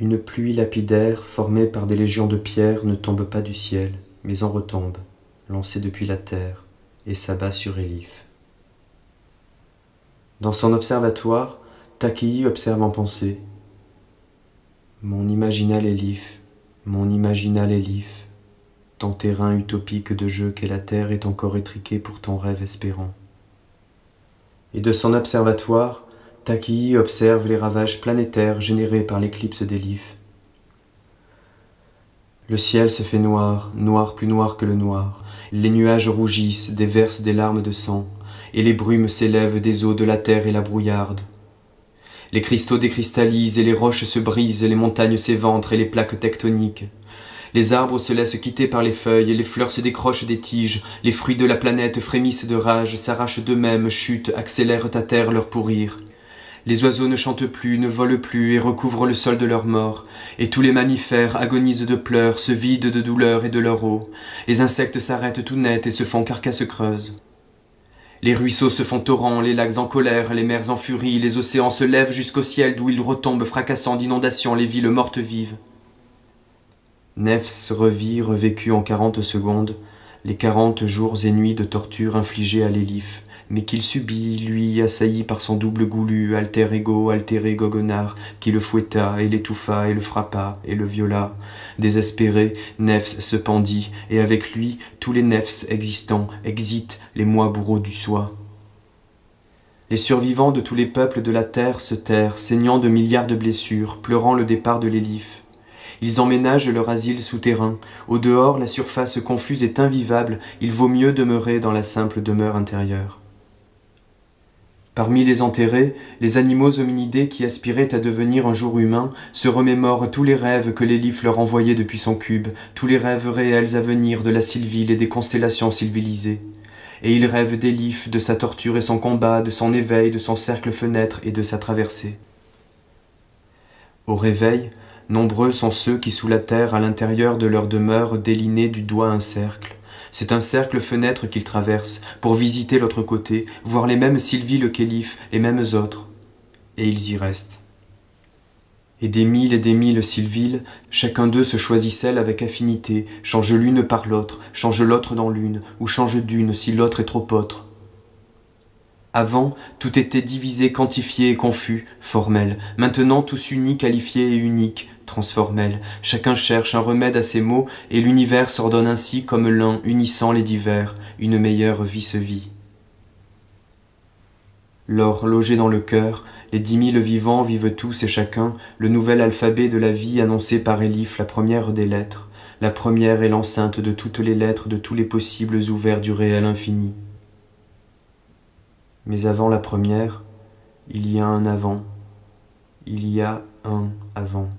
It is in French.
Une pluie lapidaire, formée par des légions de pierres, ne tombe pas du ciel, mais en retombe, lancée depuis la terre, et s'abat sur Élif. Dans son observatoire, Takii observe en pensée. Mon imaginal Élif, mon imaginal Élif, ton terrain utopique de jeu qu'est la terre est encore étriqué pour ton rêve espérant. Et de son observatoire, Takii observe les ravages planétaires générés par l'éclipse d'Élif. Le ciel se fait noir, noir plus noir que le noir. Les nuages rougissent, déversent des larmes de sang, et les brumes s'élèvent des eaux de la terre et la brouillarde. Les cristaux décristallisent et les roches se brisent, les montagnes s'éventrent et les plaques tectoniques. Les arbres se laissent quitter par les feuilles, et les fleurs se décrochent des tiges, les fruits de la planète frémissent de rage, s'arrachent d'eux-mêmes, chutent, accélèrent à terre leur pourrir. Les oiseaux ne chantent plus, ne volent plus, et recouvrent le sol de leur mort, et tous les mammifères agonisent de pleurs, se vident de douleur et de leur eau. Les insectes s'arrêtent tout net et se font carcasses creuses. Les ruisseaux se font torrents, les lacs en colère, les mers en furie, les océans se lèvent jusqu'au ciel d'où ils retombent fracassant d'inondations les villes mortes vives. Nefs revit, revécut en 40 secondes, les 40 jours et nuits de torture infligées à l'Élif, mais qu'il subit, lui, assailli par son double goulu, alter ego, altéré goguenard, qui le fouetta, et l'étouffa, et le frappa, et le viola. Désespéré, Nefs se pendit, et avec lui, tous les Nefs existants, exit les moi bourreaux du soi. Les survivants de tous les peuples de la terre se terrent, saignant de milliards de blessures, pleurant le départ de l'Élif. Ils emménagent leur asile souterrain. Au dehors, la surface confuse est invivable, il vaut mieux demeurer dans la simple demeure intérieure. Parmi les enterrés, les animaux hominidés qui aspiraient à devenir un jour humains se remémorent tous les rêves que l'Élif leur envoyait depuis son cube, tous les rêves réels à venir de la Sylvile et des constellations sylvilisées. Et ils rêvent d'Élif, de sa torture et son combat, de son éveil, de son cercle-fenêtre et de sa traversée. Au réveil, nombreux sont ceux qui sous la terre, à l'intérieur de leur demeure, délinaient du doigt un cercle. C'est un cercle-fenêtre qu'ils traversent, pour visiter l'autre côté, voir les mêmes Sylviles qu'Élif, les mêmes autres. Et ils y restent. Et des mille Sylviles, chacun d'eux se choisit celle avec affinité, change l'une par l'autre, change l'autre dans l'une, ou change d'une si l'autre est trop autre. Avant, tout était divisé, quantifié et confus, formel. Maintenant, tout s'unit, qualifié et unique, transformel. Chacun cherche un remède à ses maux, et l'univers s'ordonne ainsi comme l'un, unissant les divers. Une meilleure vie se vit. L'or logé dans le cœur, les 10 000 vivants vivent tous et chacun le nouvel alphabet de la vie annoncé par Élif, la première des lettres. La première est l'enceinte de toutes les lettres, de tous les possibles ouverts du réel infini. Mais avant la première, il y a un avant. Il y a un avant.